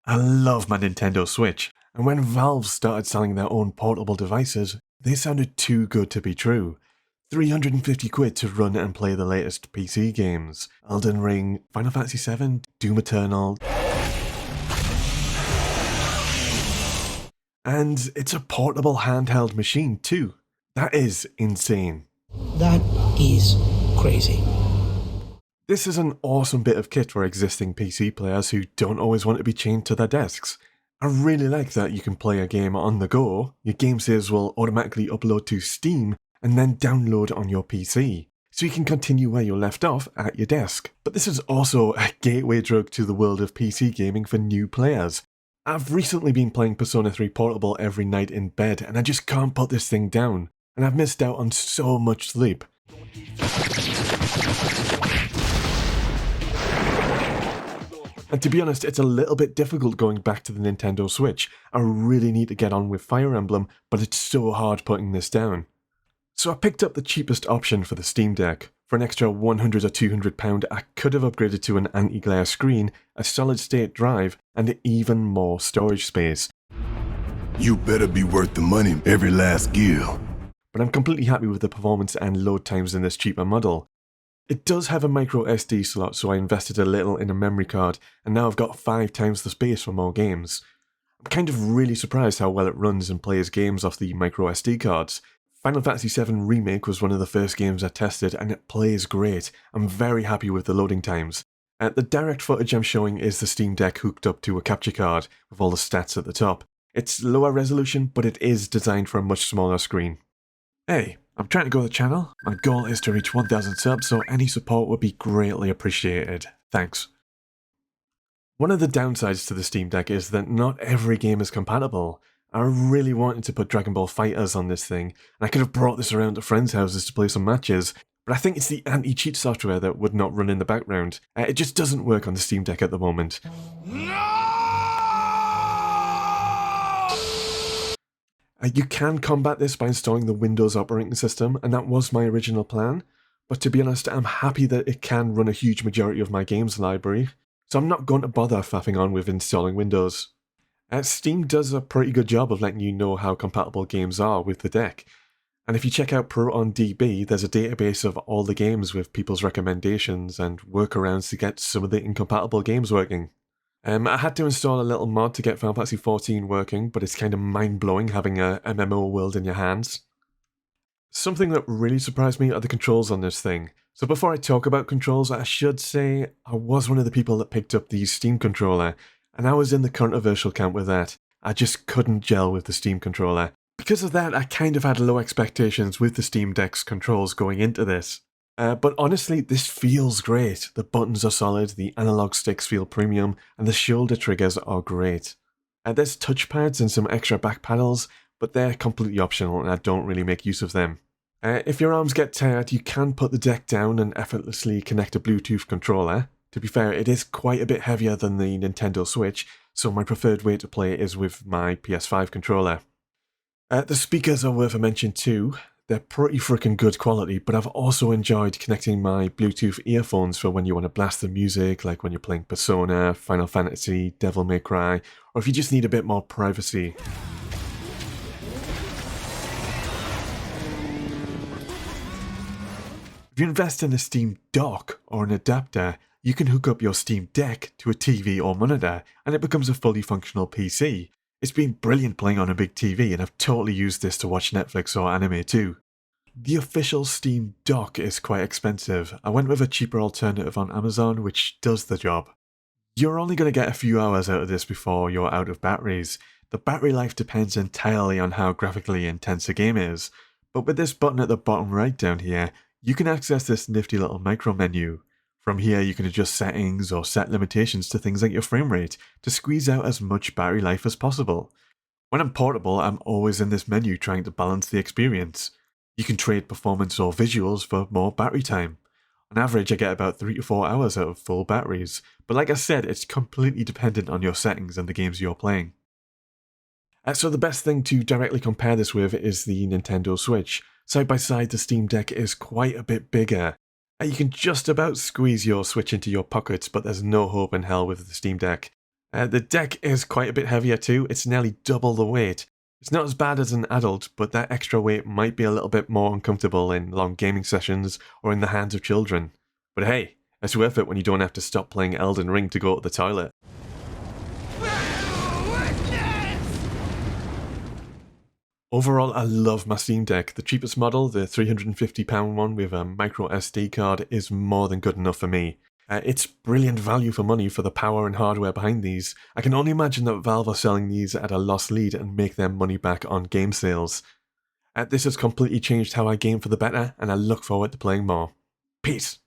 I love my Nintendo Switch, and when Valve started selling their own portable devices, they sounded too good to be true. 350 quid to run and play the latest PC games. Elden Ring, Final Fantasy VII, Doom Eternal. And it's a portable handheld machine too. That is insane. That is crazy. This is an awesome bit of kit for existing PC players who don't always want to be chained to their desks. I really like that you can play a game on the go, your game saves will automatically upload to Steam and then download on your PC, so you can continue where you left off at your desk. But this is also a gateway drug to the world of PC gaming for new players. I've recently been playing Persona 3 Portable every night in bed and I just can't put this thing down, and I've missed out on so much sleep. And to be honest, it's a little bit difficult going back to the Nintendo Switch. I really need to get on with Fire Emblem, but it's so hard putting this down. So I picked up the cheapest option for the Steam Deck. For an extra £100 or £200, I could have upgraded to an anti-glare screen, a solid-state drive, and even more storage space. You better be worth the money, every last gil. But I'm completely happy with the performance and load times in this cheaper model. It does have a microSD slot, so I invested a little in a memory card, and now I've got 5 times the space for more games. I'm kind of really surprised how well it runs and plays games off the microSD cards. Final Fantasy VII Remake was one of the first games I tested, and it plays great. I'm very happy with the loading times. The direct footage I'm showing is the Steam Deck hooked up to a capture card, with all the stats at the top. It's lower resolution, but it is designed for a much smaller screen. Hey, I'm trying to grow the channel. My goal is to reach 1,000 subs, so any support would be greatly appreciated. Thanks. One of the downsides to the Steam Deck is that not every game is compatible. I really wanted to put Dragon Ball FighterZ on this thing, and I could have brought this around to friends' houses to play some matches, but I think it's the anti-cheat software that would not run in the background. It just doesn't work on the Steam Deck at the moment. You can combat this by installing the Windows operating system, and that was my original plan, but to be honest, I'm happy that it can run a huge majority of my games library, so I'm not going to bother faffing on with installing Windows. Steam does a pretty good job of letting you know how compatible games are with the deck, and if you check out ProtonDB, there's a database of all the games with people's recommendations and workarounds to get some of the incompatible games working. I had to install a little mod to get Final Fantasy XIV working, but it's kind of mind-blowing having a MMO world in your hands. Something that really surprised me are the controls on this thing. So before I talk about controls, I should say I was one of the people that picked up the Steam controller, and I was in the controversial camp with that. I just couldn't gel with the Steam controller. Because of that, I kind of had low expectations with the Steam Deck's controls going into this. But honestly, this feels great. The buttons are solid, the analog sticks feel premium, and the shoulder triggers are great. There's touchpads and some extra back paddles, but they're completely optional and I don't really make use of them. If your arms get tired, you can put the deck down and effortlessly connect a Bluetooth controller. To be fair, it is quite a bit heavier than the Nintendo Switch, so my preferred way to play is with my PS5 controller. The speakers are worth a mention too. They're pretty freaking good quality, but I've also enjoyed connecting my Bluetooth earphones for when you want to blast the music, like when you're playing Persona, Final Fantasy, Devil May Cry, or if you just need a bit more privacy. If you invest in a Steam dock or an adapter, you can hook up your Steam Deck to a TV or monitor, and it becomes a fully functional PC. It's been brilliant playing on a big TV, and I've totally used this to watch Netflix or anime too. The official Steam dock is quite expensive. I went with a cheaper alternative on Amazon, which does the job. You're only going to get a few hours out of this before you're out of batteries. The battery life depends entirely on how graphically intense a game is, but with this button at the bottom right down here, you can access this nifty little micro menu. From here you can adjust settings or set limitations to things like your frame rate to squeeze out as much battery life as possible. When I'm portable, I'm always in this menu trying to balance the experience. You can trade performance or visuals for more battery time. On average I get about 3 to 4 hours out of full batteries, but like I said, it's completely dependent on your settings and the games you're playing. So the best thing to directly compare this with is the Nintendo Switch. Side by side, the Steam Deck is quite a bit bigger. You can just about squeeze your Switch into your pockets, but there's no hope in hell with the Steam Deck. The deck is quite a bit heavier too, it's nearly double the weight. It's not as bad as an adult, but that extra weight might be a little bit more uncomfortable in long gaming sessions or in the hands of children. But hey, it's worth it when you don't have to stop playing Elden Ring to go to the toilet. Overall, I love my Steam Deck. The cheapest model, the £350 one with a microSD card, is more than good enough for me. It's brilliant value for money for the power and hardware behind these. I can only imagine that Valve are selling these at a lost lead and make their money back on game sales. This has completely changed how I game for the better, and I look forward to playing more. Peace!